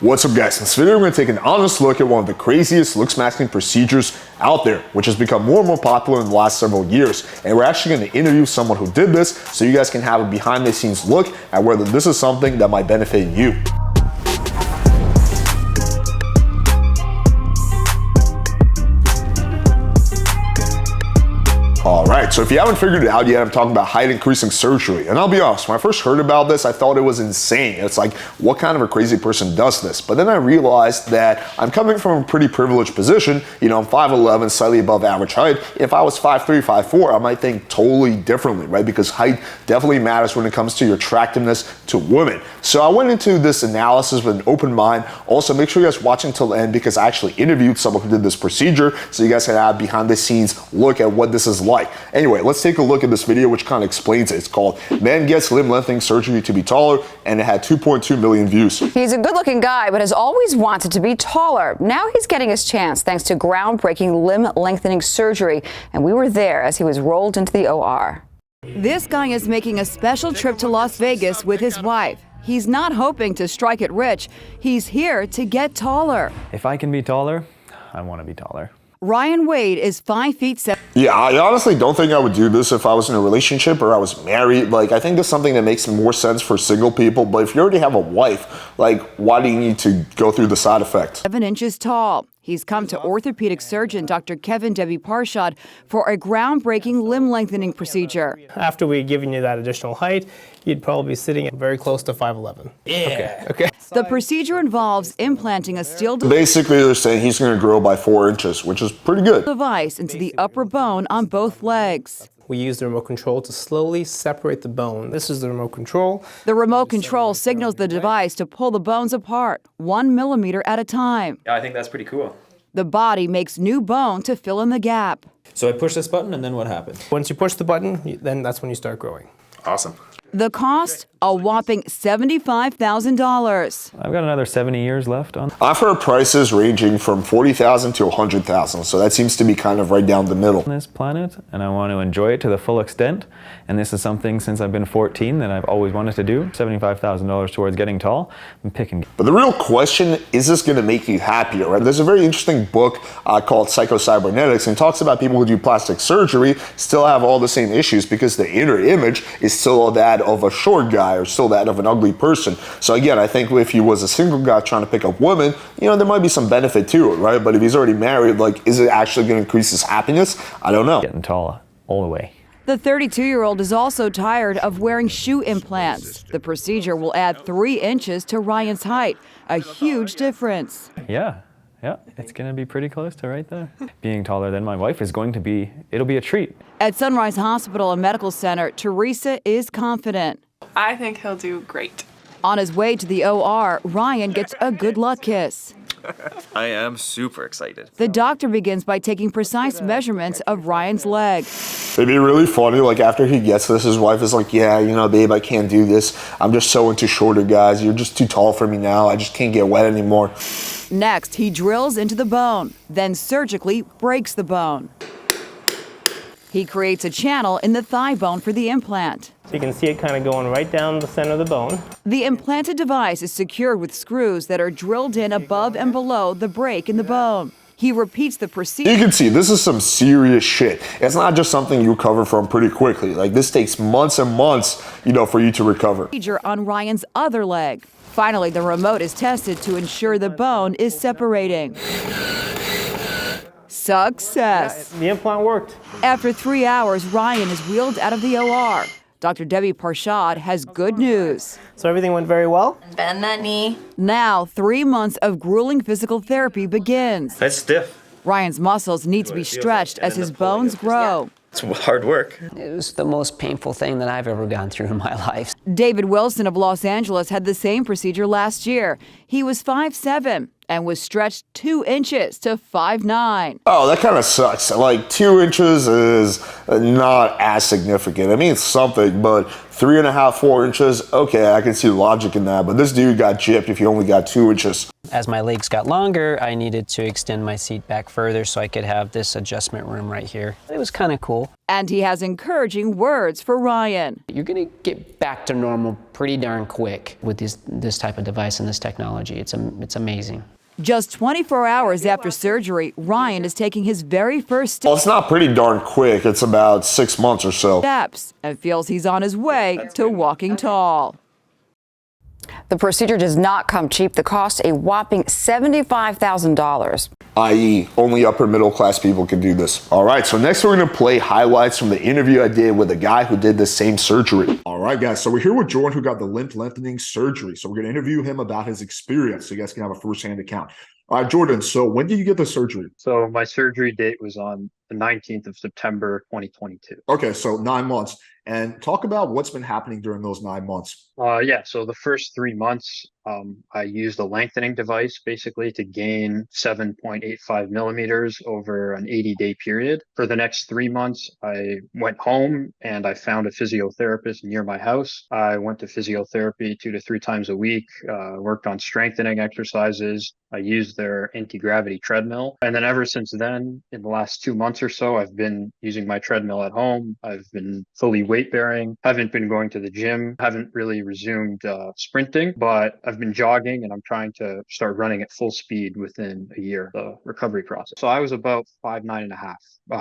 What's up guys, in this video we're going to take an honest look at one of the craziest Looksmaxxing procedures out there, which has become more and more popular in the last several years. And we're actually going to interview someone who did this so you guys can have a behind the scenes look at whether this is something that might benefit you. Alright, so if you haven't figured it out yet, I'm talking about height increasing surgery. And I'll be honest, when I first heard about this, I thought it was insane. It's like, what kind of a crazy person does this? But then I realized that I'm coming from a pretty privileged position. You know, I'm 5'11", slightly above average height. If I was 5'3", 5'4", I might think totally differently, right? Because height definitely matters when it comes to your attractiveness to women. So I went into this analysis with an open mind. Also, make sure you guys watch until the end because I actually interviewed someone who did this procedure so you guys can have behind the scenes look at what this is like. Anyway, let's take a look at this video which kind of explains it. It's called Man Gets Limb Lengthening Surgery to Be Taller, and it had 2.2 million views. He's a good-looking guy, but has always wanted to be taller. Now he's getting his chance thanks to groundbreaking limb lengthening surgery, and we were there as he was rolled into the OR. This guy is making a special trip to Las Vegas with his wife. He's not hoping to strike it rich. He's here to get taller. If I can be taller, I want to be taller. Ryan Wade is 5'7". Yeah, I honestly don't think I would do this if I was in a relationship or I was married. Like, I think that's something that makes more sense for single people. But if you already have a wife, like, why do you need to go through the side effects? 7 inches tall. He's come to orthopedic surgeon Dr. Kevin Parshad for a groundbreaking limb lengthening procedure. After we've given you that additional height, you'd probably be sitting very close to 5'11". Yeah. Okay. The procedure involves implanting a steel Basically, they're saying he's going to grow by 4 inches, which is pretty good. Device into the upper bone on both legs. We use the remote control to slowly separate the bone. This is the remote control. The remote control signals the device to pull the bones apart, 1 millimeter at a time. Yeah, I think that's pretty cool. The body makes new bone to fill in the gap. So I push this button and then what happens? Once you push the button, then that's when you start growing. Awesome. The cost? A whopping $75,000. I've got another 70 years left on. I've heard prices ranging from $40,000 to $100,000, so that seems to be kind of right down the middle. This planet, and I want to enjoy it to the full extent. And this is something since I've been 14 that I've always wanted to do. $75,000 towards getting tall. I'm picking. But the real question, is this going to make you happier, right? There's a very interesting book called Psycho-Cybernetics, and talks about people who do plastic surgery still have all the same issues because the inner image is still that of a short guy or still that of an ugly person. So again, I think if he was a single guy trying to pick up women, you know, there might be some benefit to it, right? But if he's already married, like, is it actually going to increase his happiness? I don't know. Getting taller all the way. The 32-year-old is also tired of wearing shoe implants. The procedure will add 3 inches to Ryan's height, a huge difference. Yeah, it's going to be pretty close to right there. Being taller than my wife is going to be, it'll be a treat. At Sunrise Hospital and Medical Center, Teresa is confident. I think he'll do great. On his way to the OR, Ryan gets a good luck kiss. I am super excited. The doctor begins by taking precise measurements of Ryan's leg. It'd be really funny, like, after he gets this, his wife is like, yeah, you know, babe, I can't do this. I'm just so into shorter guys. You're just too tall for me now. I just can't get wet anymore. Next, he drills into the bone, then surgically breaks the bone. He creates a channel in the thigh bone for the implant. So you can see it kind of going right down the center of the bone. The implanted device is secured with screws that are drilled in above and below the break in the bone. He repeats the procedure. You can see this is some serious shit. It's not just something you recover from pretty quickly. Like, this takes months and months, you know, for you to recover. On Ryan's other leg. Finally, the remote is tested to ensure the bone is separating. Success. The implant worked. After 3 hours, Ryan is wheeled out of the OR. Dr. Parshad has good news. So everything went very well? Bend that knee. Now, 3 months of grueling physical therapy begins. That's stiff. Ryan's muscles need to be stretched as his bones grow. It's hard work. It was the most painful thing that I've ever gone through in my life. David Wilson of Los Angeles had the same procedure last year. He was 5'7" and was stretched 2 inches to 5'9". Oh, that kind of sucks. Like, 2 inches is not as significant. I mean, it's something, but 3.5, 4 inches, okay, I can see logic in that. But this dude got gypped if he only got 2 inches. As my legs got longer, I needed to extend my seat back further so I could have this adjustment room right here. It was kind of cool. And he has encouraging words for Ryan. You're gonna get back to normal pretty darn quick with this type of device and this technology. It's amazing. Just 24 hours after surgery, Ryan is taking his very first Well, it's not pretty darn quick. It's about 6 months or so. steps and feels he's on his way to walking tall. The procedure does not come cheap. The cost a whopping $75,000. I.e., only upper middle class people can do this. All right, so next we're gonna play highlights from the interview I did with a guy who did the same surgery. All right, guys, so we're here with Jordan who got the limb lengthening surgery. So we're gonna interview him about his experience so you guys can have a first-hand account. All right, Jordan, so when did you get the surgery? So my surgery date was on the 19th of September, 2022. Okay, so 9 months. And talk about what's been happening during those 9 months. Yeah, so the first 3 months, I used a lengthening device basically to gain 7.85 millimeters over an 80-day period. For the next 3 months, I went home and I found a physiotherapist near my house. I went to physiotherapy 2 to 3 times a week, worked on strengthening exercises. I used their anti-gravity treadmill. And then ever since then, in the last 2 months or so, I've been using my treadmill at home. I've been fully weight bearing, haven't been going to the gym, haven't really resumed sprinting, but I've been jogging and I'm trying to start running at full speed within a year, the recovery process. So I was about 5'9.5"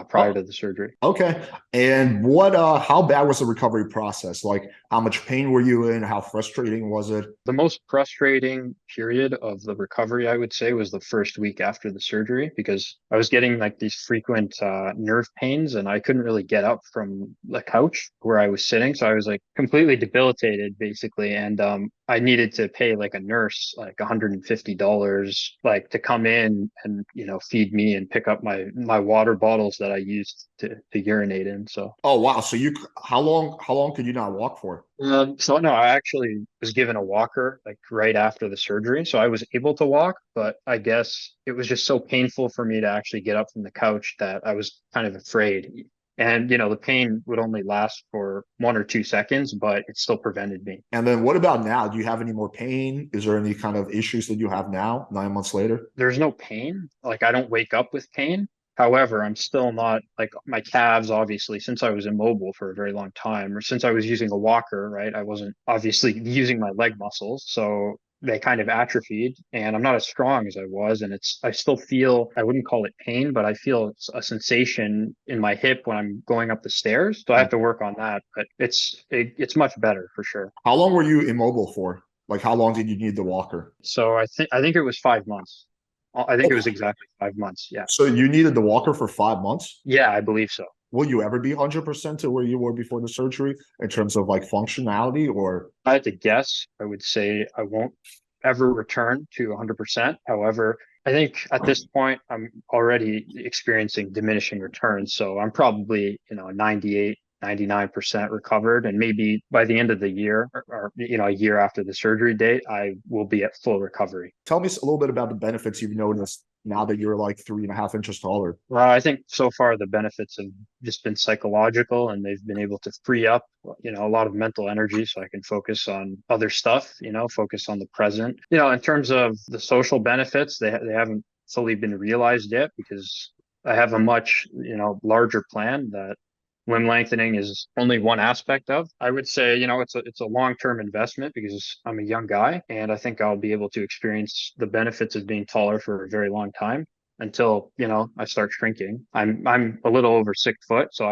prior to the surgery. Okay. And how bad was the recovery process? Like, how much pain were you in? How frustrating was it? The most frustrating period of the recovery, I would say, was the first week after the surgery, because I was getting like these frequent nerve pains and I couldn't really get up from the couch where I was sitting. So I was like completely debilitated basically. And I needed to pay like a nurse like $150 like to come in and, feed me and pick up my water bottles that I used to urinate in. So Oh wow. So how long could you not walk for? so no, I actually was given a walker like right after the surgery. So I was able to walk, but I guess it was just so painful for me to actually get up from the couch that I was kind of afraid. And, the pain would only last for 1 or 2 seconds, but it still prevented me. And then what about now? Do you have any more pain? Is there any kind of issues that you have now, 9 months later? There's no pain. Like, I don't wake up with pain. However, I'm still not like my calves, obviously, since I was immobile for a very long time, or since I was using a walker, right? I wasn't obviously using my leg muscles. So they kind of atrophied and I'm not as strong as I was. And I still feel, I wouldn't call it pain, but I feel a sensation in my hip when I'm going up the stairs. So I have to work on that, but it's much better for sure. How long were you immobile for? Like, how long did you need the walker? So I think it was 5 months. I think it was exactly 5 months. Yeah. So you needed the walker for 5 months? Yeah, I believe so. Will you ever be 100% to where you were before the surgery in terms of like functionality, or? I had to guess, I would say I won't ever return to 100%. However, I think at this point, I'm already experiencing diminishing returns. So I'm probably, 98, 99% recovered. And maybe by the end of the year or a year after the surgery date, I will be at full recovery. Tell me a little bit about the benefits you've noticed now that you're like 3.5 inches taller. Well, I think so far the benefits have just been psychological, and they've been able to free up, a lot of mental energy so I can focus on other stuff, focus on the present. In terms of the social benefits, they haven't fully been realized yet because I have a much, larger plan that limb lengthening is only one aspect of. I would say, it's a long-term investment because I'm a young guy and I think I'll be able to experience the benefits of being taller for a very long time until, I start shrinking. I'm a little over 6 foot, so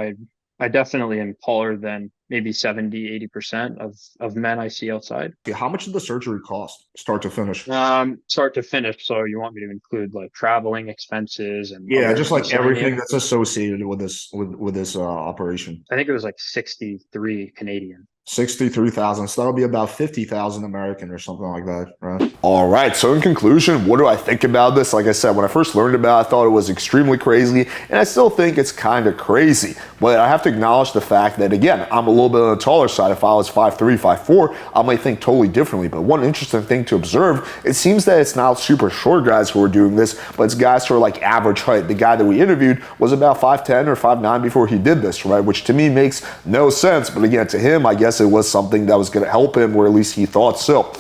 I definitely am taller than maybe 70-80% of men I see outside. How much did the surgery cost, start to finish? Start to finish. So you want me to include like traveling expenses and just like everything that's associated with this operation. I think it was like 63 Canadian. 63,000. So that'll be about 50,000 American or something like that, right? All right. So in conclusion, what do I think about this? Like I said, when I first learned about it, I thought it was extremely crazy, and I still think it's kind of crazy. But I have to acknowledge the fact that, again, I'm a little bit on the taller side. If I was 5'3", 5'4", I might think totally differently. But one interesting thing to observe, it seems that it's not super short guys who are doing this, but it's guys who are like average height. The guy that we interviewed was about 5'10" or 5'9" before he did this, right? Which to me makes no sense. But again, to him, I guess it was something that was going to help him, or at least he thought so.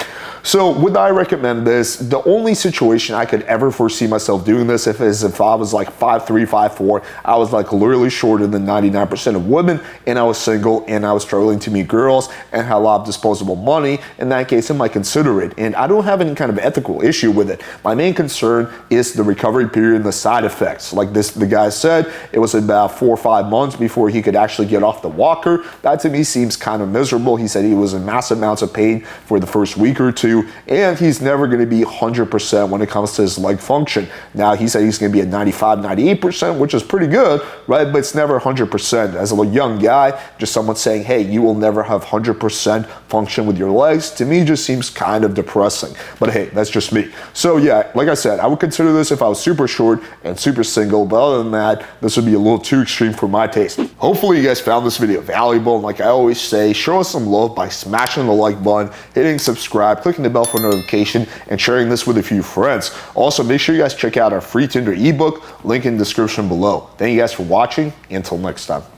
So would I recommend this? The only situation I could ever foresee myself doing this is if I was like 5'3", 5'4", I was like literally shorter than 99% of women, and I was single, and I was struggling to meet girls, and had a lot of disposable money. In that case, I might consider it. And I don't have any kind of ethical issue with it. My main concern is the recovery period and the side effects. Like the guy said, it was about 4 or 5 months before he could actually get off the walker. That to me seems kind of miserable. He said he was in massive amounts of pain for the first week or two, and he's never going to be 100% when it comes to his leg function. Now, he said he's going to be at 95, 98%, which is pretty good, right? But it's never 100%. As a young guy, just someone saying, hey, you will never have 100% function with your legs, to me just seems kind of depressing. But hey, that's just me. So yeah, like I said, I would consider this if I was super short and super single, but other than that, this would be a little too extreme for my taste. Hopefully you guys found this video valuable, and like I always say, show us some love by smashing the like button, hitting subscribe, clicking the bell for notification, and sharing this with a few friends. Also, make sure you guys check out our free Tinder ebook, link in the description below. Thank you guys for watching, and until next time.